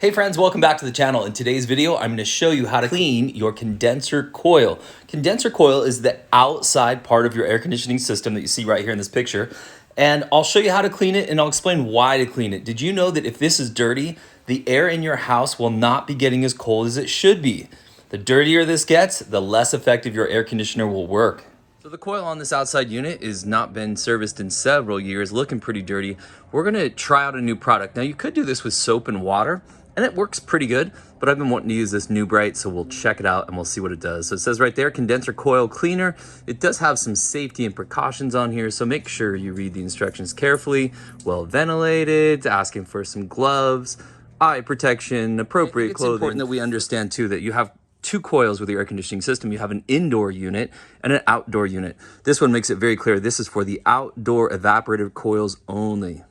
Hey friends, welcome back to the channel. In today's video, I'm going to show you how to clean your condenser coil. Condenser coil is the outside part of your air conditioning system that you see right here in this picture. And I'll show you how to clean it and I'll explain why to clean it. Did you know that if this is dirty, the air in your house will not be getting as cold as it should be? The dirtier this gets, the less effective your air conditioner will work. So the coil on this outside unit has not been serviced in several years, looking pretty dirty. We're going to try out a new product. Now you could do this with soap and water, and it works pretty good, but I've been wanting to use this New Bright, so we'll check it out and we'll see what it does. So it says right there, condenser coil cleaner. It does have some safety and precautions on here, so make sure you read the instructions carefully. Well ventilated, asking for some gloves, eye protection, appropriate clothing. It's important that we understand too that you have two coils with your air conditioning system. You have an indoor unit and an outdoor unit. This one makes it very clear this is for the outdoor evaporator coils only.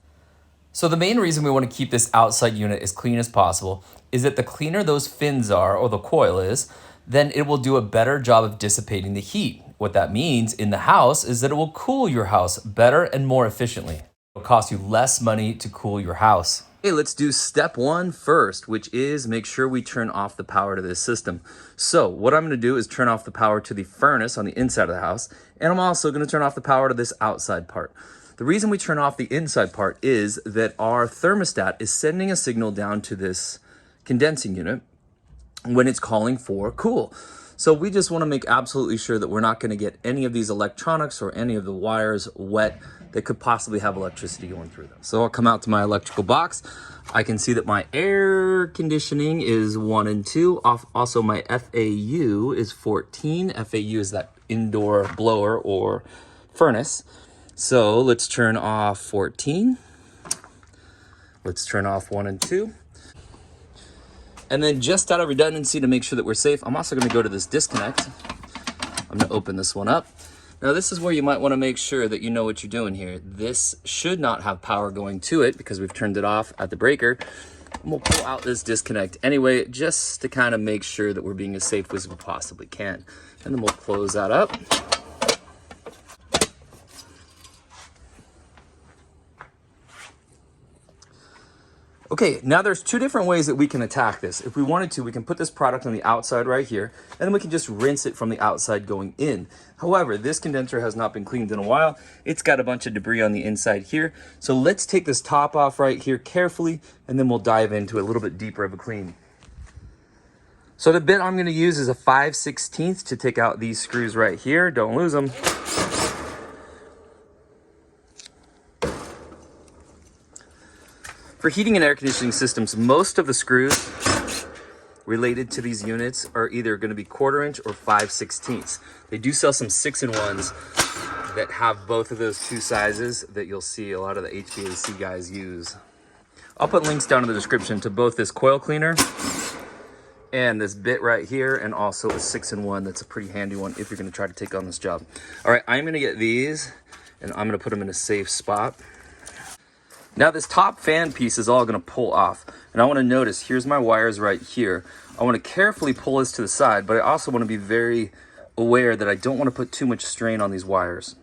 So the main reason we want to keep this outside unit as clean as possible is that the cleaner those fins are, or the coil is, then it will do a better job of dissipating the heat. What that means in the house is that it will cool your house better and more efficiently. It will cost you less money to cool your house. Okay, let's do step one first, which is make sure we turn off the power to this system. So what I'm going to do is turn off the power to the furnace on the inside of the house, and I'm also going to turn off the power to this outside part. The reason we turn off the inside part is that our thermostat is sending a signal down to this condensing unit when it's calling for cool. So we just want to make absolutely sure that we're not going to get any of these electronics or any of the wires wet that could possibly have electricity going through them. So I'll come out to my electrical box. I can see that my air conditioning is 1 and 2. Also my FAU is 14. FAU is that indoor blower or furnace. So let's turn off 14. Let's turn off 1 and 2. And then just out of redundancy to make sure that we're safe, I'm also going to go to this disconnect. I'm going to open this one up. Now this is where you might want to make sure that you know what you're doing here. This should not have power going to it because we've turned it off at the breaker. And we'll pull out this disconnect anyway, just to kind of make sure that we're being as safe as we possibly can. And then we'll close that up. Okay, now there's two different ways that we can attack this. If we wanted to, we can put this product on the outside right here, and then we can just rinse it from the outside going in. However, this condenser has not been cleaned in a while. It's got a bunch of debris on the inside here. So let's take this top off right here carefully, and then we'll dive into a little bit deeper of a clean. So the bit I'm gonna use is a 5/16 to take out these screws right here. Don't lose them. For heating and air conditioning systems, most of the screws related to these units are either going to be 1/4 inch or 5/16. They do sell some 6-in-1s that have both of those two sizes that you'll see a lot of the HVAC guys use. I'll put links down in the description to both this coil cleaner and this bit right here, and also a 6-in-1 that's a pretty handy one if you're going to try to take on this job. All right, I'm going to get these and I'm going to put them in a safe spot. Now this top fan piece is all going to pull off, and I want to notice here's my wires right here. I want to carefully pull this to the side, but I also want to be very aware that I don't want to put too much strain on these wires.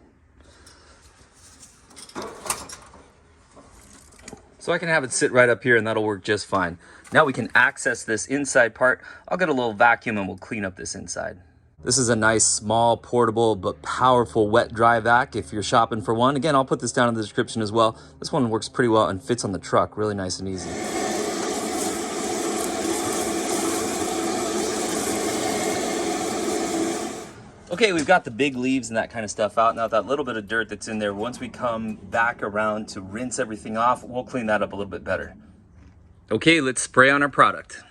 So I can have it sit right up here and that'll work just fine. Now we can access this inside part. I'll get a little vacuum and we'll clean up this inside. This is a nice, small, portable, but powerful wet dry vac if you're shopping for one. Again, I'll put this down in the description as well. This one works pretty well and fits on the truck, really nice and easy. Okay, we've got the big leaves and that kind of stuff out. Now that little bit of dirt that's in there, once we come back around to rinse everything off, we'll clean that up a little bit better. Okay, let's spray on our product.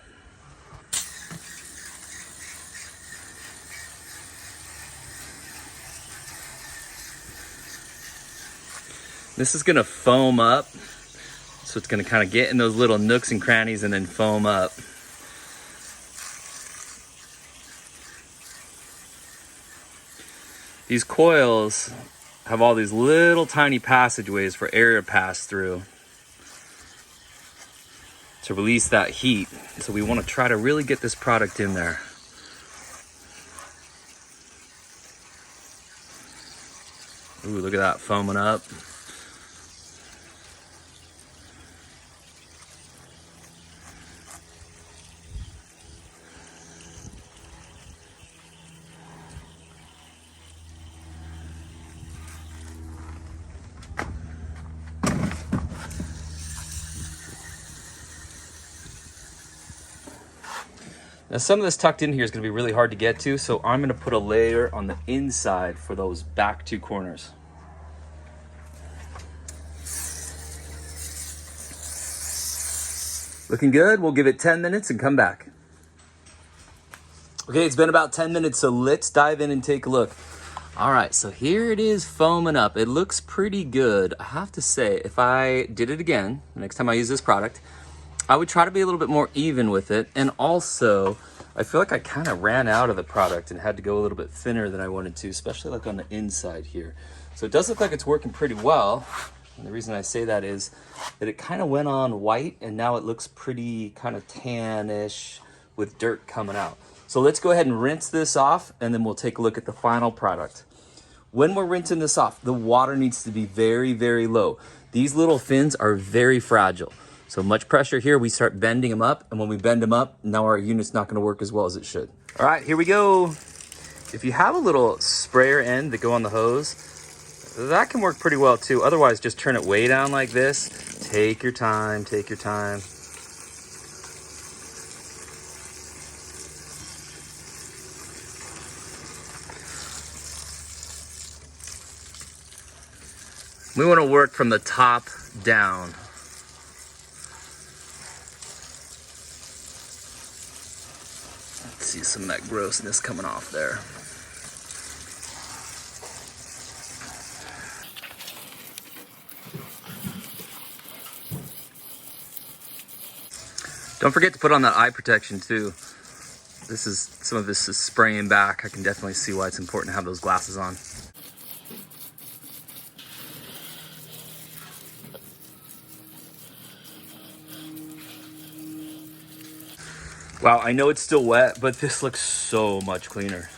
This is gonna foam up, so it's gonna kind of get in those little nooks and crannies and then foam up. These coils have all these little tiny passageways for air to pass through to release that heat. So we wanna try to really get this product in there. Ooh, look at that foaming up. Now some of this tucked in here is going to be really hard to get to, so I'm going to put a layer on the inside for those back two corners. Looking good. We'll give it 10 minutes and come back. Okay, it's been about 10 minutes, so let's dive in and take a look. All right, so here it is foaming up. It looks pretty good. I have to say, if I did it again, the next time I use this product, I would try to be a little bit more even with it. And also, I feel like I kind of ran out of the product and had to go a little bit thinner than I wanted to, especially like on the inside here. So it does look like it's working pretty well. And the reason I say that is that it kind of went on white and now it looks pretty kind of tannish with dirt coming out. So let's go ahead and rinse this off and then we'll take a look at the final product. When we're rinsing this off, the water needs to be very, very low. These little fins are very fragile. So much pressure here, we start bending them up. And when we bend them up, now our unit's not gonna work as well as it should. All right, here we go. If you have a little sprayer end that go on the hose, that can work pretty well too. Otherwise, just turn it way down like this. Take your time, take your time. We want to work from the top down. Let's see some of that grossness coming off there. Don't forget to put on that eye protection too. Some of this is spraying back. I can definitely see why it's important to have those glasses on. Wow, I know it's still wet, but this looks so much cleaner.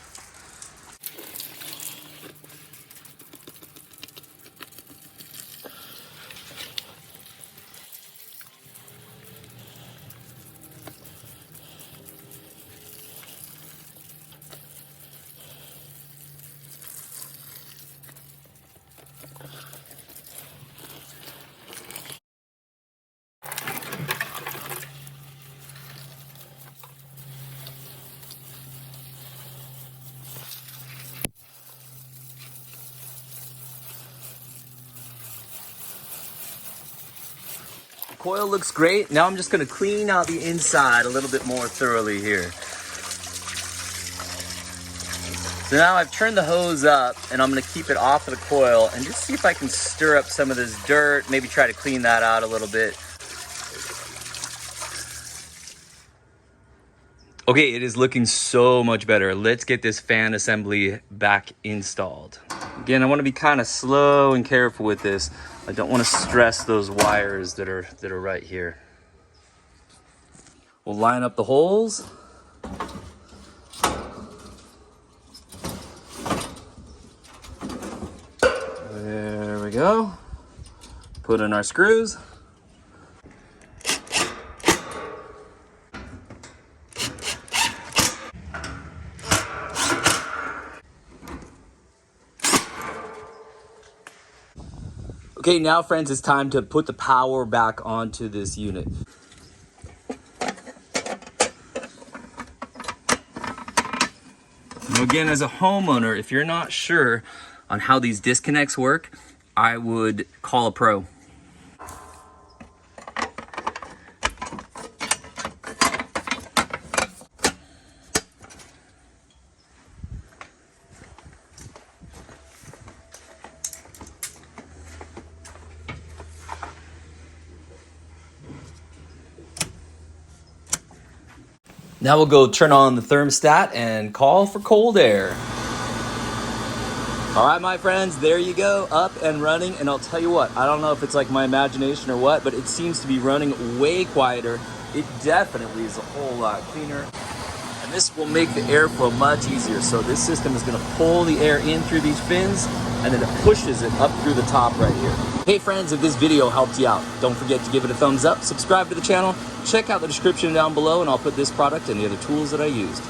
Coil looks great. Now I'm just going to clean out the inside a little bit more thoroughly here. So now I've turned the hose up and I'm going to keep it off of the coil and just see if I can stir up some of this dirt, maybe try to clean that out a little bit. Okay, it is looking so much better. Let's get this fan assembly back installed. Again, I want to be kind of slow and careful with this. I don't want to stress those wires that are right here. We'll line up the holes. There we go. Put in our screws. Okay, now friends, it's time to put the power back onto this unit. Now again, as a homeowner, if you're not sure on how these disconnects work, I would call a pro. Now we'll go turn on the thermostat and call for cold air. All right, my friends, there you go, up and running. And I'll tell you what, I don't know if it's like my imagination or what, but it seems to be running way quieter. It definitely is a whole lot cleaner. And this will make the airflow much easier. So this system is gonna pull the air in through these fins and then it pushes it up through the top right here. Hey friends, if this video helped you out, don't forget to give it a thumbs up, subscribe to the channel, check out the description down below, and I'll put this product and the other tools that I used.